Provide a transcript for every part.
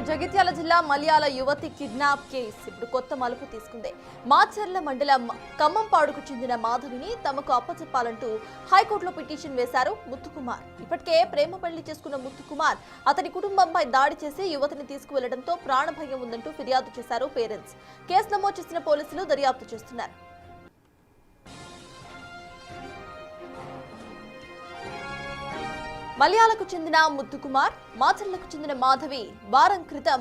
జగిత్యాల జిల్లా మల్యాల యువతి kidnap case ఇప్పుడు కొత్త మలుపు తీసుకుంది. మాచర్ల మండలం ఖమ్మంపాడుకు చెందిన మాధవిని తమకు అప్పచెప్పాలంటూ హైకోర్టులో పిటిషన్ వేశారు ముత్తుకుమార్. ఇప్పటికే ప్రేమ పెళ్లి చేసుకున్న ముత్తుకుమార్ అతని కుటుంబంపై దాడి చేసి యువతిని తీసుకువెళ్లడంతో ప్రాణభయం ఉందంటూ ఫిర్యాదు చేశారు పేరెంట్స్. కేసు నమోదు చేసిన పోలీసులు దర్యాప్తు చేస్తున్నారు. మల్యాలకు చెందిన ముత్తుకుమార్, మాచర్లకు చెందిన మాధవి వారం క్రితం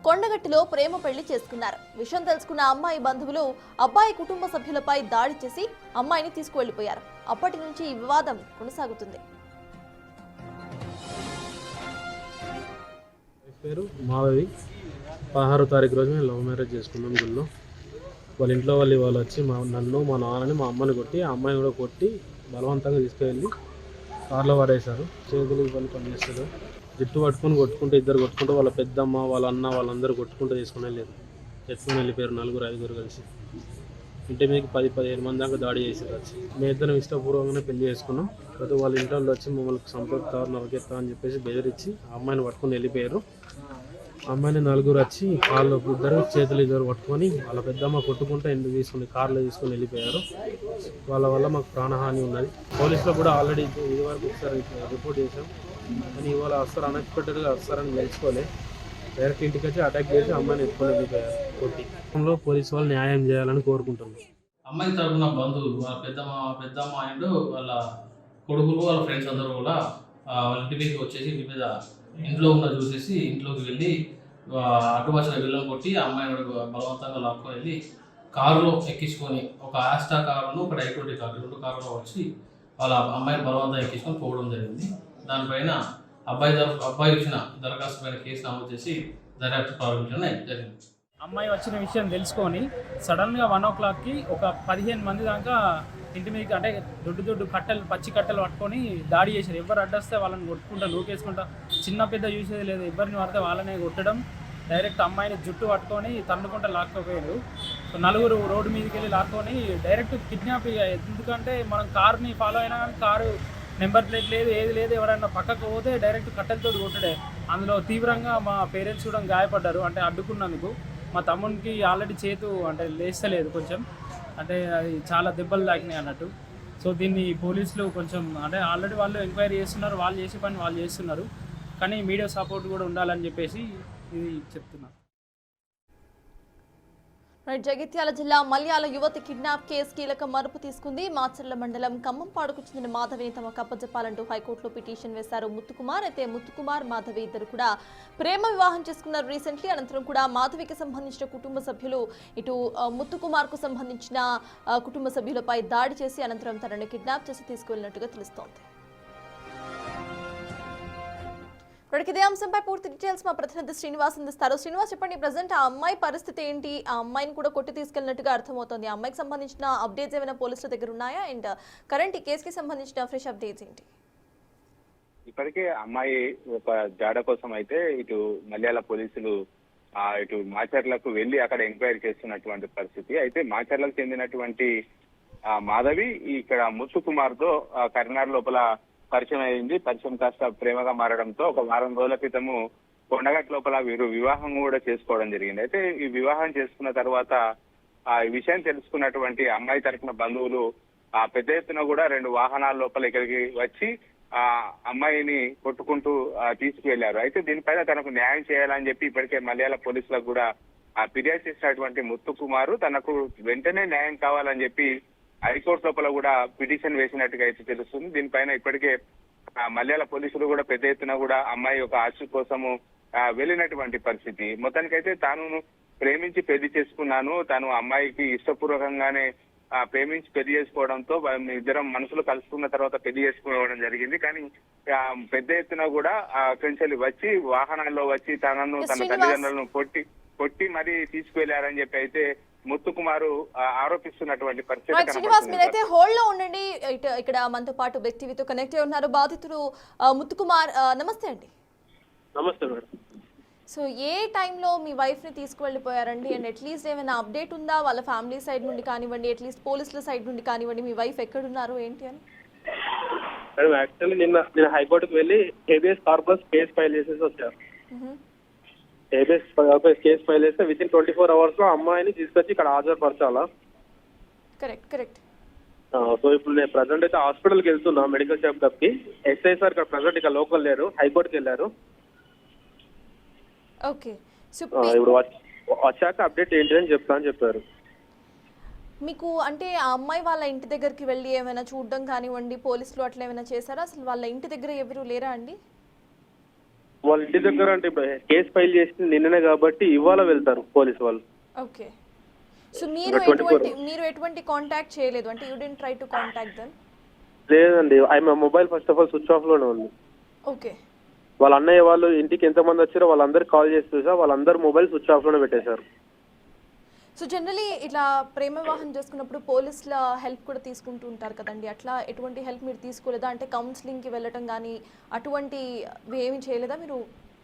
కొండగట్టులో ప్రేమ పెళ్లి చేసుకున్నారు. విషయం తెలుసుకున్న అమ్మాయి బంధువులు అబ్బాయి కుటుంబ సభ్యులపై దాడి చేసి అమ్మాయిని తీసుకువెళ్లిపోయారు. అప్పటి నుంచి ఈ వివాదం కొనసాగుతుంది. పేరు మాధవి. 16వ తారీఖు రోజు మేము లవ్ మ్యారేజ్ చేసుకున్నాం. గుళ్ళో వాళ్ళ ఇంట్లో వాళ్ళు వచ్చి నన్ను మా నాన్నని మా అమ్మని కొట్టి ఆ అమ్మాయిని కూడా కొట్టి బలవంతంగా తీసుకువెళ్ళి కార్లో పడేశారు. చేతులు వాళ్ళు పనిచేస్తారు. జుట్టు కొట్టుకుంటూ ఇద్దరు కొట్టుకుంటూ వాళ్ళ పెద్దమ్మ వాళ్ళ అన్న వాళ్ళందరూ కొట్టుకుంటూ తీసుకుని వెళ్ళిపోయారు. 4-5 కలిసి ఇంటి మీద 10-15 మంది దాకా దాడి చేశారు. వచ్చి మేము ఇద్దరం ఇష్టపూర్వకంగానే పెళ్లి చేసుకున్నాం. తర్వాత వాళ్ళ ఇంట్లో వచ్చి మమ్మల్ని సంపర్కుతారు నరకెత్తా అని చెప్పేసి బెదిరించి ఆ అమ్మాయిని పట్టుకొని వెళ్ళిపోయారు. అమ్మాయిని 4 వచ్చి కాళ్ళు చేతులు పట్టుకొని వాళ్ళ పెద్దమ్మ కొట్టుకుంటూ ఎందుకు కార్లో తీసుకొని వెళ్ళిపోయారు. వాళ్ళ వల్ల మాకు ప్రాణహాని ఉన్నది. పోలీసులో కూడా ఆల్రెడీ ఇది వరకు ఒకసారి రిపోర్ట్ చేశాం. కానీ ఇవాళ అన్ఎక్స్పెక్టెడ్గా వస్తారని తెలుసుకోలే. డైరెక్ట్ ఇంటికి వచ్చి అటాక్ చేసి అమ్మాయిని ఎత్తుకొని వెళ్ళిపోయారు కొట్టి. పోలీసు వాళ్ళు న్యాయం చేయాలని కోరుకుంటున్నాం. అమ్మాయి తరపున బంధువులు వాళ్ళ పెద్దమ్మ అండ్ వాళ్ళ కొడుకులు వాళ్ళ ఫ్రెండ్స్ అందరూ కూడా వాళ్ళ ఇంటి మీదకి వచ్చేసి ఇంటి మీద ఇంట్లో ఉన్న చూసేసి ఇంట్లోకి వెళ్ళి అడ్డుభాషల వెళ్ళని కొట్టి ఆ అమ్మాయిని బలవంతంగా లాక్కొని వెళ్ళి కారులో ఎక్కించుకొని ఒక ఆస్టా కారును ఒక I20 కారు 2 కారులో వచ్చి వాళ్ళ అమ్మాయిని బలవంతంగా ఎక్కించుకొని పోవడం జరిగింది. దానిపైన అబ్బాయి ఇచ్చిన దరఖాస్తు పైన కేసు నమోదు చేసి దర్యాప్తు ప్రారంభించడం జరిగింది. అమ్మాయి వచ్చిన విషయం తెలుసుకొని సడన్గా 1 o'clockకి ఒక 15 మంది దాకా ఇంటి మీదకి అంటే దొడ్డు కట్టెలు పచ్చి కట్టెలు పట్టుకొని దాడి చేశారు. ఎవరు అడ్డొస్తే వాళ్ళని కొట్టుకుంటా నూకేసుకుంటా చిన్న పెద్ద చూసేది లేదు. ఎవరిని పడితే వాళ్ళనే కొట్టడం, డైరెక్ట్ అమ్మాయిని జుట్టు పట్టుకొని తన్నుకుంటా లాక్కోపోయారు. సో 4 రోడ్డు మీదకి వెళ్ళి లాక్కొని డైరెక్ట్ కిడ్నాప్. ఎందుకంటే మనం కార్ని ఫాలో అయినా కానీ కారు నెంబర్ ప్లేట్ లేదు, ఏది లేదు. ఎవరైనా పక్కకు పోతే డైరెక్ట్ కట్టెలతో కొట్టడే. అందులో తీవ్రంగా మా పేరెంట్స్ కూడా గాయపడ్డారు. అంటే అడ్డుకున్నందుకు మా తమ్మునికి ఆల్రెడీ చేతు అంటే లేస్తలేదు కొంచెం, అంటే అది చాలా దెబ్బలు తాకినాయి అన్నట్టు. సో దీన్ని పోలీసులు కొంచెం అంటే ఆల్రెడీ వాళ్ళు ఎంక్వైరీ చేస్తున్నారు. వాళ్ళు చేసే పని వాళ్ళు చేస్తున్నారు. కానీ మీడియా సపోర్ట్ కూడా ఉండాలని చెప్పేసి ఇది చెప్తున్నారు. జగిత్యాల జిల్లా మల్యాల యువతి కిడ్నాప్ కేసు కీలక మలుపు తీసుకుంది. మాచర్ల మండలం ఖమ్మంపాడుకు చెందిన మాధవిని తమకు అప్పచెప్పాలంటూ హైకోర్టులో పిటిషన్ వేశారు ముత్తుకుమార్. అయితే ముత్తుకుమార్ మాధవి ఇద్దరు కూడా ప్రేమ వివాహం చేసుకున్నారు రీసెంట్లీ. అనంతరం కూడా మాధవికి సంబంధించిన కుటుంబ సభ్యులు ఇటు ముత్తుకుమార్ కు సంబంధించిన కుటుంబ సభ్యులపై దాడి చేసి అనంతరం తనని కిడ్నాప్ చేసి తీసుకువెళ్లినట్టుగా తెలుస్తోంది. ఇప్పటికి ఇదే అంశంపై పూర్తి డీటెయిల్స్ మా ప్రతినిధి శ్రీనివాస్ అందిస్తారు. శ్రీనివాస్, చెప్పండి, ప్రజెంట్ ఆ అమ్మాయి పరిస్థితి ఏంటి? ఆ అమ్మాయిని కూడా కొట్టి తీసుకెళ్ళినట్టుగా అర్థమవుతోంది. ఆ అమ్మాయికి సంబంధించిన అప్డేట్స్ ఏమైనా పోలీసుల దగ్గర ఉన్నాయా? అండ్ కరెంట్ ఈ కేసుకి సంబంధించిన ఫ్రెష్ అప్డేట్స్ ఏంటి? ఇప్పటికే అమ్మాయి ఒక జాడ కోసం అయితే ఇటు మల్యాల పోలీసులు ఇటు మాచర్లకు వెళ్లి అక్కడ ఎంక్వైరీ చేస్తున్నటువంటి పరిస్థితి. అయితే మాచర్లకు చెందినటువంటి మాధవి ఇక్కడ ముత్తుకుమార్ తో కరీంనగర్ లోపల పరిచయం అయింది. పరిచయం కాస్త ప్రేమగా మారడంతో ఒక వారం రోజుల క్రితము కొండగట్టు లోపల వీరు వివాహం కూడా చేసుకోవడం జరిగింది. అయితే ఈ వివాహం చేసుకున్న తర్వాత ఈ విషయం తెలుసుకున్నటువంటి అమ్మాయి తరఫున బంధువులు పెద్ద ఎత్తున కూడా 2 వాహనాల లోపల ఇక్కడికి వచ్చి ఆ అమ్మాయిని కొట్టుకుంటూ తీసుకువెళ్లారు. అయితే దీనిపైన తనకు న్యాయం చేయాలని చెప్పి ఇప్పటికే మల్యాల పోలీసులకు కూడా ఫిర్యాదు చేసినటువంటి ముత్తుకుమారు తనకు వెంటనే న్యాయం కావాలని చెప్పి హైకోర్టు లోపల కూడా పిటిషన్ వేసినట్టుగా అయితే తెలుస్తుంది. దీనిపైన ఇప్పటికే మల్యాల పోలీసులు కూడా పెద్ద ఎత్తున కూడా అమ్మాయి యొక్క ఆశ కోసము వెళ్ళినటువంటి పరిస్థితి. మొత్తానికైతే తాను ప్రేమించి పెళ్లి చేసుకున్నాను, తాను అమ్మాయికి ఇష్టపూర్వకంగానే ప్రేమించి పెళ్లి చేసుకోవడంతో ఇద్దరం మనసులు కలుసుకున్న తర్వాత పెళ్లి చేసుకోవడం జరిగింది. కానీ పెద్ద ఎత్తున కూడా అక్కడి వచ్చి వాహనాల్లో వచ్చి తన తల్లిదండ్రులను కొట్టి మరీ తీసుకువెళ్లారని చెప్పి అయితే ముత్తుకుమారు ఆరోపిస్తున్నటువంటి పరిస్థితి. శ్రీనివాస్, మీరైతే హోల్డ్ లో ఉండండి. ఇక్కడ మనతో పాటు బెక్ టీవీతో కనెక్ట్ అయి ఉన్నారు బాధితులు ముత్తుకుమార్. నమస్తే అండి. నమస్తే మేడం. సో ఏ టైంలో మీ వైఫ్ ని తీసుకువెళ్ళిపోయారండి? అండ్ అట్లీస్ట్ ఏమైనా అప్డేట్ ఉందా వాళ్ళ ఫ్యామిలీ సైడ్ నుండి కానివ్వండి, అట్లీస్ట్ పోలీసుల సైడ్ నుండి కానివ్వండి, మీ వైఫ్ ఎక్కడున్నారు ఏంటి అని? యాక్చువల్లీ నిన్న హైకోర్టుకు వెళ్ళి హేబియస్ కార్పస్ కేసు ఫైల్ చేసేసి వచ్చారు. కేసు ఫైల్ చేస్తే విత్ ఇన్ 24 hours లో అమ్మాయిని తీసుకొచ్చి ఇక్కడ హాజరుపరచాలా. కరెక్ట్. సో ఇప్పుడు నేను ప్రజెంట్ అయితే హాస్పిటల్కి వెళ్తున్నా మెడికల్ చెకప్ కి. ఎస్ఐ సార్ ఇక్కడ ప్రజెంట్ ఇక్కడ లోకల్ లేరు, హైకోర్టుకి వెళ్ళారు. ఓకే. సో ఇప్పుడు వచ్చాక అప్డేట్ ఏంటి అని చెప్పారు. మీకు అంటే ఆ అమ్మాయి వాళ్ళ ఇంటి దగ్గరికి వెళ్ళి ఏమైనా చూడడం కానివ్వండి, పోలీసులు అట్లా ఏమైనా చేశారా? అసలు వాళ్ళ ఇంటి దగ్గర ఎవరు లేరా అండి? వాళ్ళ ఇంటి దగ్గర అంటే కేసు ఫైల్ చేసింది నిన్ననే కాబట్టి ఇవాళ వెళ్తారు పోలీసు వాళ్ళు. ఓకే. సో మీరు ఎటువంటి కాంటాక్ట్ చేయలేదు అంటే you didn't try to contact them? లేదండి, ఆమె mobile first of all switch off లోనే ఉంది. ఓకే. వాళ్ళ అన్నయ్య వాళ్ళు ఇంటికి ఎంతమంది వచ్చారో వాళ్ళందరికి కాల్ చేసి చూసా, వాళ్ళందరూ మొబైల్ స్విచ్ ఆఫ్ లోనే పెట్టేశారు. సో జనరలీ ఇట్లా ప్రేమ వివాహం చేసుకున్నప్పుడు పోలీసుల హెల్ప్ కూడా తీసుకుంటూ ఉంటారు కదండి, అట్లా ఎటువంటి హెల్ప్ మీరు తీసుకోలేదా? అంటే కౌన్సిలింగ్కి వెళ్ళటం కానీ అటువంటి ఏమీ చేయలేదా మీరు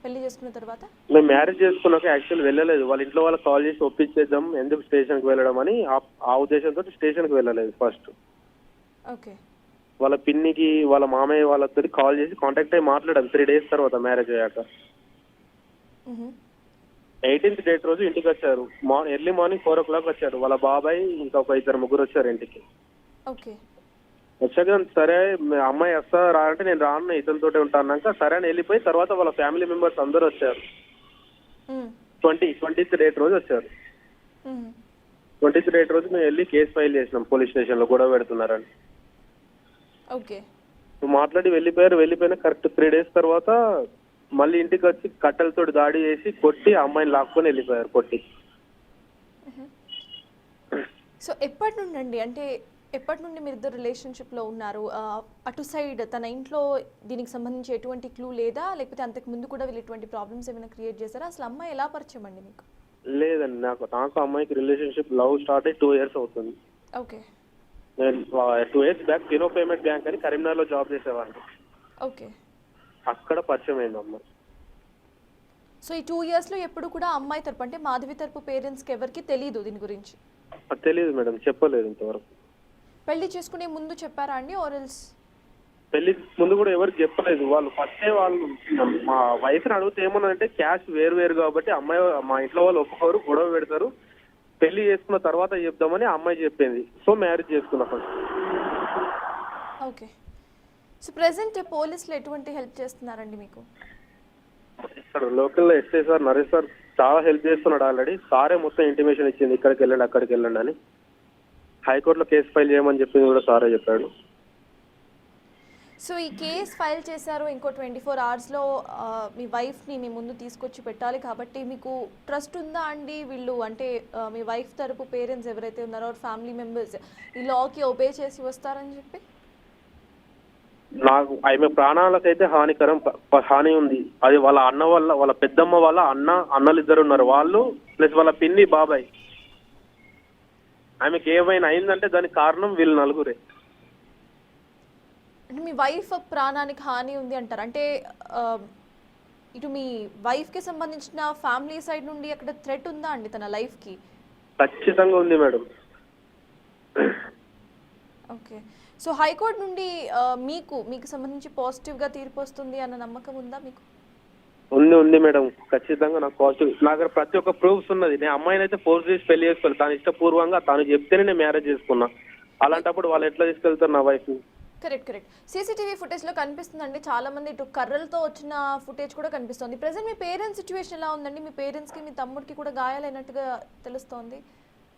పెళ్లి చేసుకున్న తర్వాత? మేము మ్యారేజ్ చేసుకున్నాక యాక్చువల్ వెళ్ళలేదు. వాళ్ళ ఇంట్లో వాళ్ళకి కాల్ చేసి ఒప్పించేద్దాం ఎందుకు స్టేషన్కి వెళ్ళడం అని ఆ ఉద్దేశంతో స్టేషన్కి వెళ్ళలేదు ఫస్ట్. ఓకే. వాళ్ళ పిన్నికి వాళ్ళ మామయ్య వాళ్ళతో కాల్ చేసి కాంటాక్ట్ అయ్యి మాట్లాడాం 3 days తర్వాత మ్యారేజ్ అయ్యాక. 18th date రోజు ఇంటికి వచ్చారు. ఎర్లీ మార్నింగ్ 4 o'clock వచ్చారు. వాళ్ళ బాబాయ్ ఇంకా ఒక 2-3 వచ్చారు ఇంటికి. ఓకే. వచ్చాక సరే అమ్మాయి వస్తా రా అంటే నేను రాను ఇతనితోటే ఉంటాన్నాక సరే అని వెళ్ళిపోయి తర్వాత వాళ్ళ ఫ్యామిలీ మెంబర్స్ అందరూ వచ్చారు. 20th date రోజు వచ్చారు. 20th date రోజు మేము వెళ్ళి కేసు ఫైల్ చేసినాం పోలీస్ స్టేషన్ లో గొడవ పెడుతున్నారని. ఓకే. మాట్లాడి వెళ్ళిపోయిన కరెక్ట్ 3 days తర్వాత మళ్ళీ ఇంటికి వచ్చి కట్టెలతో దాడి చేసి కొట్టి అమ్మాయిని లాక్కొని వెళ్ళిపోయారు కొట్టి. సో ఎప్పటి నుండి మీరు ఇద్దరు రిలేషన్షిప్ లో ఉన్నారు? అటు సైడ్ తన ఇంట్లో దీనికి సంబంధించి ఎటువంటి క్లూ లేదా, లేకపోతే అంతకు ముందు కూడా వీళ్ళు ఇటువంటి ప్రాబ్లమ్స్ ఏమైనా క్రియేట్ చేశారా? అసలు అమ్మాయి ఎలా పరిచయం అండి మీకు? లేదండి, నాకు అమ్మాయికి రిలేషన్షిప్ లవ్ స్టార్ట్ అయ్యి 2 years అవుతుంది. ఓకే. నేను 2 years back Fino payment bank అని కరీంనగర్ లో జాబ్ చేసేవాడిని. ఓకే. అక్కడ పరిచయం అయింది అమ్మాయి. సో ఈ 2 years లో ఎప్పుడు కూడా అమ్మాయి తరపు అంటే మాధవి తరపు పేరెంట్స్కి ఎవరికి తెలియదు దీని గురించి? తెలియదు మేడం, చెప్పలేదు ఇంతవరకు. పెళ్లి చేసుకునే ముందు చెప్పారా అండి ఆర్ఎల్స్? పెళ్లి ముందు కూడా ఎవరికి చెప్పలేదు. వాళ్ళు ఫస్టే వాళ్ళు మా వైఫ్ని అడిగితే ఏమన్నారంటే క్యాష్ వేరు కాబట్టి అమ్మాయి మా ఇంట్లో వాళ్ళు ఒప్పుకోరు, గొడవ పెడతారు, పెళ్లి చేసుకున్న తర్వాత చెప్దామని అమ్మాయి చెప్పింది. సో మ్యారేజ్ చేసుకున్నా ఫస్ట్. ఓకే. సో ప్రెసెంట్ పోలీసులు ఎటువంటి హెల్ప్ చేస్తున్నారండి మీకు? ఇక్కడ local SI sir Naresh sir చాలా హెల్ప్ చేస్తున్నాడు. ఆల్రెడీ సారే మొత్తం ఇంటిమేషన్ ఇచ్చింది ఇక్కడికి వెళ్ళండి అక్కడికి వెళ్ళండి అని. హైకోర్టులో కేసు ఫైల్ చేయమని చెప్పింది కూడా సారే చెప్పాడు. సో ఈ కేసు ఫైల్ చేశారు, ఇంకో 24 hours మీ వైఫ్ని మీ ముందు తీసుకొచ్చి పెట్టాలి కాబట్టి మీకు ట్రస్ట్ ఉందా అండి వీళ్ళు అంటే మీ వైఫ్ తరపు పేరెంట్స్ ఎవరైతే ఉన్నారో ఫ్యామిలీ మెంబర్స్ ఈ లాకి ఒబే చేసి వస్తారని చెప్పి? నాకు ఆమె ప్రాణాలకైతే హాని ఉంది. అది వాళ్ళ అన్న వాళ్ళ పెద్దమ్మ వాళ్ళ అన్నలు 2 ఉన్నారు, వాళ్ళు ప్లస్ వాళ్ళ పిన్ని బాబాయ్. ఆమెకి ఏమైనా అయిందంటే దానికి కారణం వీళ్ళు 4. అంటే మీ వైఫ్ ప్రాణానికి హాని ఉంది అంటారు అంటే ఇటు మీ వైఫ్కి సంబంధించిన ఫ్యామిలీ సైడ్ నుండి అక్కడ థ్రెట్ ఉందా అండి తన లైఫ్కి? ఖచ్చితంగా ఉంది మేడం. ఓకే. సో హైకోర్టు నుండి మీకు సంబంధించి పాజిటివ్గా తీర్పు వస్తుంది అన్న నమ్మకం ఉందా మీకు? ఉంది మేడం, ఖచ్చితంగా నాకు పాజిటివ్. నా దగ్గర ప్రతి ఒక్క ప్రూఫ్స్ ఉన్నది. నేను అమ్మాయిని అయితే ఫోర్స్ చేసి పెళ్లి చేసుకోవాలి, తను ఇష్టపూర్వంగా తను చెప్తేనే నేను మ్యారేజ్ చేసుకున్నా. అలాంటప్పుడు వాళ్ళు ఎట్లా తీసుకెళ్తారు నా వైఫ్? కరెక్ట్. సీసీటీవీ ఫుటేజ్లో కనిపిస్తుందండి చాలా మంది ఇటు కర్రలతో వచ్చిన ఫుటేజ్ కూడా కనిపిస్తుంది. ప్రెసెంట్ మీ పేరెంట్స్ సిచ్యువేషన్ ఎలా ఉందండి? మీ పేరెంట్స్కి మీ తమ్ముడికి కూడా గాయాలైనట్టుగా తెలుస్తోంది.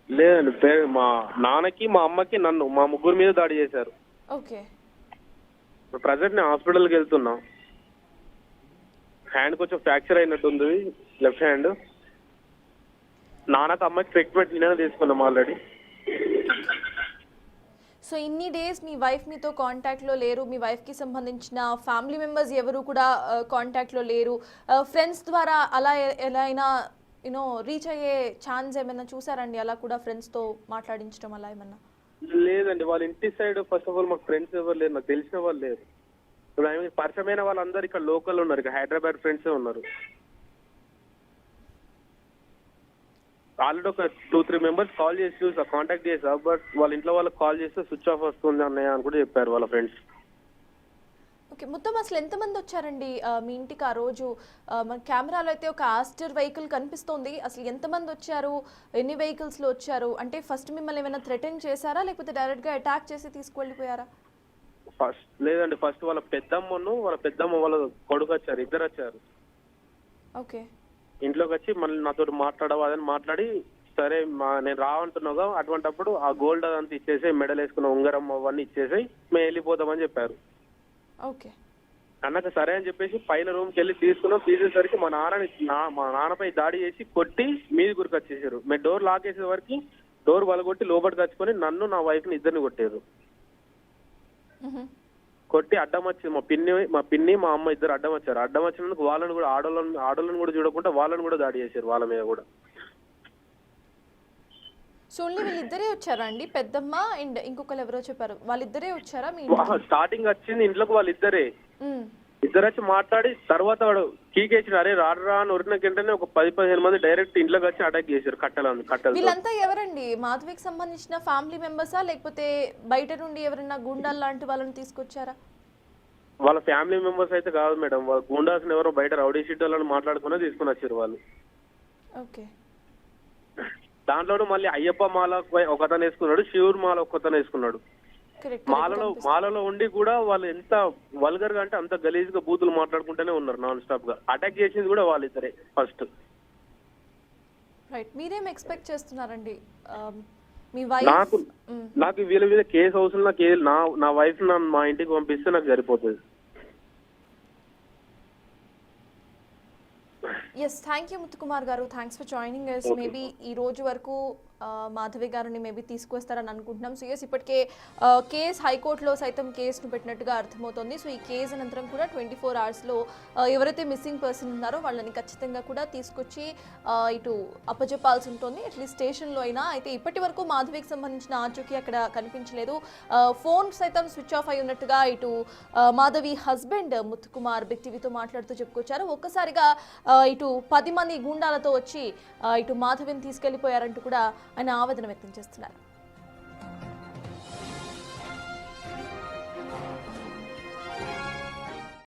లేదండి, మా నాన్నకి మా అమ్మకి మా 3 మీద దాడి చేశారు. ఓకే. ప్రజెంట్ నేను హాస్పిటల్కి వెళ్తున్నా. హ్యాండ్ కొంచెం ఫ్రాక్చర్ అయినట్టుంది, లెఫ్ట్ హ్యాండ్. నాన్నకి అమ్మకి ట్రీట్మెంట్ నేనే తీసుకున్నాం ఆల్రెడీ. సో ఇన్ని డేస్ మీ వైఫ్ మీతో కాంటాక్ట్లో లేరు, మీ వైఫ్కి సంబంధించిన ఫ్యామిలీ మెంబర్స్ ఎవరు కూడా కాంటాక్ట్లో లేరు. ఫ్రెండ్స్ ద్వారా అలా ఎలా అయినా రీచ్ అయ్యే ఛాన్స్ ఏమైనా చూసారండి? అలా కూడా ఫ్రెండ్స్తో మాట్లాడించడం అలా ఏమన్నా? లేదండి, వాళ్ళ ఇంటి సైడ్ ఫస్ట్ ఆఫ్ ఆల్ మాకు ఫ్రెండ్స్ ఎవరు లేరు, నాకు తెలిసిన వాళ్ళు లేరు. ఇప్పుడు ఆమె పరిచయమైన వాళ్ళందరూ ఇక్కడ లోకల్ ఉన్నారు, ఇక్కడ హైదరాబాద్ ఫ్రెండ్సే ఉన్నారు. ఆల్రెడీ ఒక 2-3 మెంబర్స్ కాల్ చేసి చూసా, కాంటాక్ట్ చేసా, బట్ వాళ్ళ ఇంట్లో వాళ్ళకి కాల్ చేస్తే స్విచ్ ఆఫ్ వస్తుంది అన్నయ్య అని కూడా చెప్పారు వాళ్ళ ఫ్రెండ్స్. ఓకే, మొత్తం అసలు ఎంతమంది వచ్చారండి మీ ఇంటికి ఆ రోజు? మన కెమెరాలో అయితే ఒక ఆస్టర్ వెహికల్ కనిపిస్తోంది. అసలు ఎంతమంది వచ్చారు, ఎన్ని వెహికల్స్లో వచ్చారు? అంటే ఫస్ట్ మిమ్మల్ని ఏమైనా థ్రెటన్ చేశారా, లేకపోతే డైరెక్ట్గా అటాక్ చేసి తీసుకువెళ్ళిపోయారా? లేదండి, ఫస్ట్ వాళ్ళ పెద్దమ్మ వాళ్ళ కొడుకు వచ్చారు, ఇద్దరు వచ్చారు. ఓకే. ఇంట్లోకి వచ్చి మళ్ళీ నాతో మాట్లాడవాదని మాట్లాడి, సరే నేను రావంటున్నాగా, అటువంటిప్పుడు ఆ గోల్డ్ అదంతా ఇచ్చేసి, మెడల్ వేసుకున్న ఉంగరం అవన్నీ ఇచ్చేసి మేము వెళ్ళిపోతామని చెప్పారు. ఓకే. అన్నాక సరే అని చెప్పేసి పైన రూమ్కి వెళ్ళి తీసేసరికి మా నాన్నపై దాడి చేసి కొట్టి మీది గురికి వచ్చేసారు. మేము డోర్ లాక్ చేసే వరకు డోర్ వలగొట్టి లోపలికి వచ్చుకొని నన్ను నా వైఫ్ని ఇద్దరిని కొట్టారు. కొట్టి అడ్డం వచ్చి మా పిన్ని మా అమ్మ ఇద్దరు అడ్డం వచ్చారు. అడ్డం వచ్చినందుకు వాళ్ళని కూడా ఆడోళ్ళని కూడా చూడకుండా వాళ్ళని కూడా దాడి చేశారు, వాళ్ళ మీద కూడా. సో ఓన్లీ వీళ్ళిద్దరే వచ్చారా అండి? పెద్దమ్మ అండ్ ఇంకొకరు ఎవరో చెప్పారు, వాళ్ళిద్దరే వచ్చారా మీ స్టార్టింగ్ వచ్చింది ఇంట్లోకి వాళ్ళిద్దరే. ఇద్దరు వచ్చి మాట్లాడి తర్వాత వాడు కీకేసిన, అరే రాడరా అని ఉరిన వెంటనే ఒక 10-15 మంది డైరెక్ట్ ఇంట్లోకి వచ్చి అటాక్ చేశారు కట్టెలు. వీళ్ళంతా ఎవరండి? మాధవికి సంబంధించిన ఫ్యామిలీ మెంబర్సా, లేకపోతే బయట నుండి ఎవరైనా గుండాలు లాంటి వాళ్ళని తీసుకొచ్చారా? వాళ్ళ ఫ్యామిలీ మెంబర్స్ అయితే కాదు మేడం, వాళ్ళ గుండాస్ ఎవరో బయట రౌడీ షీట్ వాళ్ళని మాట్లాడుకునే తీసుకుని వచ్చారు వాళ్ళు. ఓకే. దాంట్లోనూ మళ్ళీ అయ్యప్ప మాల ఒకతను వేసుకున్నాడు, శివుడు మాల ఒకతను వేసుకున్నాడు. మాలలో ఉండి కూడా వాళ్ళు ఎంత వల్గర్ గా అంటే అంత గలీజ్ గా బూతులు మాట్లాడుకుంటూనే ఉన్నారు నాన్ స్టాప్ గా. అటాక్ చేసింది కూడా వాళ్ళిద్దరే ఫస్ట్. రైట్, మీరేం ఎక్స్పెక్ట్ చేస్తున్నారండి? మీ నాకు వీళ్ళ మీద కేసు అవసరం, నా వైఫ్ మా ఇంటికి పంపిస్తే నాకు సరిపోతుంది. ఎస్, థ్యాంక్ యూ ముత్తుకుమార్ గారు, thanks for joining us. Maybe ఈ రోజు వరకు మాధవి గారిని మేబీ తీసుకొస్తారని అనుకుంటున్నాం. సో ఎస్, ఇప్పటికే కేసు హైకోర్టులో సైతం కేసును పెట్టినట్టుగా అర్థమవుతుంది. సో ఈ కేసు అనంతరం కూడా 24 అవర్స్లో ఎవరైతే మిస్సింగ్ పర్సన్ ఉన్నారో వాళ్ళని ఖచ్చితంగా కూడా తీసుకొచ్చి ఇటు అప్పచెప్పాల్సి ఉంటుంది, అట్లీస్ట్ స్టేషన్లో అయినా. అయితే ఇప్పటి వరకు మాధవికి సంబంధించిన ఆచూకీ అక్కడ కనిపించలేదు. ఫోన్ సైతం స్విచ్ ఆఫ్ అయి ఉన్నట్టుగా ఇటు మాధవి హస్బెండ్ ముత్తుకుమార్ బిగ్ టీవీతో మాట్లాడుతూ చెప్పుకొచ్చారు. ఒక్కసారిగా ఇటు 10 మంది గూండాలతో వచ్చి ఇటు మాధవిని తీసుకెళ్లిపోయారంటూ కూడా ఆయన ఆవేదన వ్యక్తం చేస్తున్నారు.